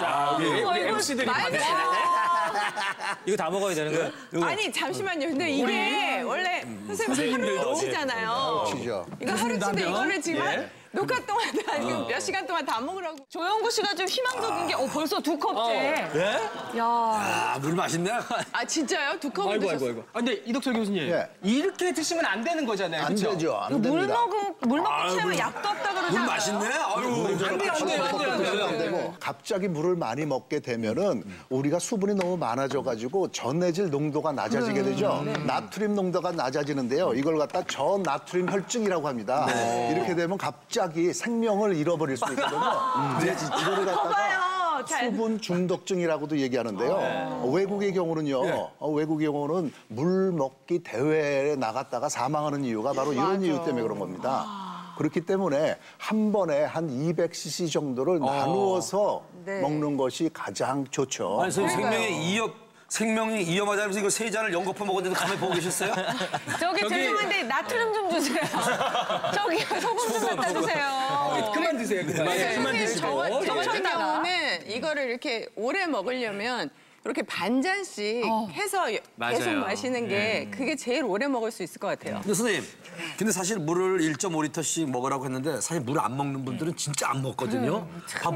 자, 우리 MC들이 받으시네. 이거 다 먹어야 되는 거예요? 아니 잠시만요. 근데 이게 원래 선생님들도 하루치잖아요. 이거 하루치인데 이거를 지금 녹화 동안 지금 몇 시간 동안 다 먹으라고. 조영구 씨가 좀 희망적인 게 벌써 2컵째. 예? 야. 물 맛있네. 아 진짜요? 2컵을 드셨어요? 아이고. 아, 근데 이덕철 교수님, 이렇게 드시면 안 되는 거잖아요. 안 그쵸? 되죠. 안 됩니다. 물 먹고 취하면 약도 없다 그러잖아요. 물 맛있네. 아유. 안 되고 갑자기 물을 많이 먹게 되면은 우리가 수분이 너무 많아져가지고 전해질 농도가 낮아지게 되죠. 나트륨 농도가 낮아지는데요. 이걸 갖다 저나트륨 혈증이라고 합니다. 이렇게 되면 갑자기 생명을 잃어버릴 수 있거든요. 이거를 갖다가 수분 중독증이라고도 얘기하는데요. 외국의 경우는요. 외국의 경우는 물 먹기 대회에 나갔다가 사망하는 이유가 바로 이런 이유 때문에 그런 겁니다. 그렇기 때문에 한 번에 한 200cc 정도를 나누어서 먹는 것이 가장 좋죠. 아니, 생명이 위험하다면서 이거 3잔을 연거푸 먹었는데도 가만히 보고 계셨어요? 저기 죄송한데 나트륨 좀 주세요. 저기 소금 좀 갖다 주세요. 그만 드세요. 그만 드시고. 저 같은 경우는 이거를 이렇게 오래 먹으려면 이렇게 반 잔씩 해서 계속 마시는 게 그게 제일 오래 먹을 수 있을 것 같아요. 근데 선생님, 근데 사실 물을 1.5리터씩 먹으라고 했는데 사실 물을 안 먹는 분들은 진짜 안 먹거든요.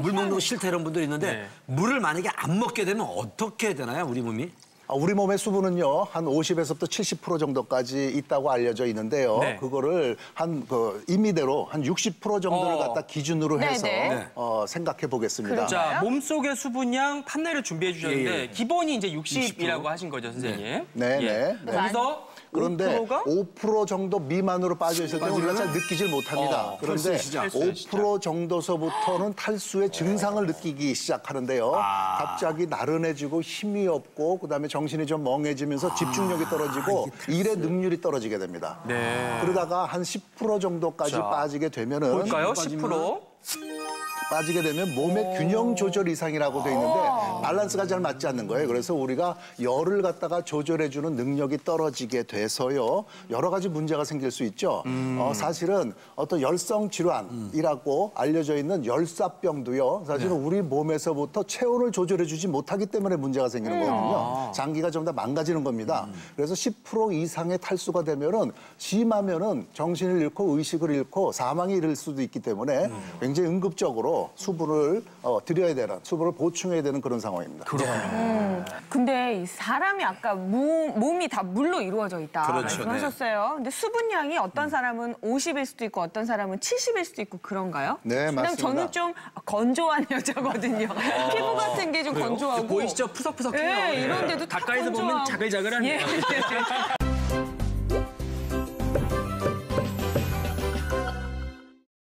물 먹는 거 싫다 이런 분들이 있는데 물을 만약에 안 먹게 되면 어떻게 되나요, 우리 몸이? 우리 몸의 수분은요, 한 50에서부터 70% 정도까지 있다고 알려져 있는데요. 그거를 임의대로 한 60% 정도를 갖다 기준으로 해서 생각해 보겠습니다. 자, 몸속의 수분량 판넬을 준비해 주셨는데 기본이 이제 60이라고 하신 거죠, 선생님? 네. 여기서 그런데 5%가? 5% 정도 미만으로 빠져 있을 때는 우리가 잘 느끼질 못합니다. 그런데 5% 정도서부터는 탈수의 증상을 느끼기 시작하는데요. 갑자기 나른해지고 힘이 없고 그다음에 정신이 좀 멍해지면서 집중력이 떨어지고 일의 능률이 떨어지게 됩니다. 그러다가 한 10% 정도까지 빠지게 되면은 볼까요? 10%? 빠지게 되면 몸의 균형 조절 이상이라고 돼 있는데 밸런스가 잘 맞지 않는 거예요. 그래서 우리가 열을 갖다가 조절해주는 능력이 떨어지게 돼서요. 여러 가지 문제가 생길 수 있죠. 사실은 어떤 열성 질환이라고 알려져 있는 열사병도요. 사실은 우리 몸에서부터 체온을 조절해주지 못하기 때문에 문제가 생기는 거거든요. 장기가 좀 더 망가지는 겁니다. 그래서 10% 이상의 탈수가 되면은 심하면은 정신을 잃고 의식을 잃고 사망에 이를 수도 있기 때문에 굉장히 응급적으로 수분을 드려야 되는, 수분을 보충해야 되는 그런 상황입니다. 근데 이 사람이 아까 몸이 다 물로 이루어져 있다 말씀하셨어요. 근데 수분량이 어떤 사람은 50일 수도 있고 어떤 사람은 70일 수도 있고 그런가요? 네, 맞습니다. 저는 좀 건조한 여자거든요. 피부 같은 게 좀 건조하고. 보이시죠? 푸석푸석해요. 네, 이런데도 다 가까이서 건조하고. 보면 자글자글하네요.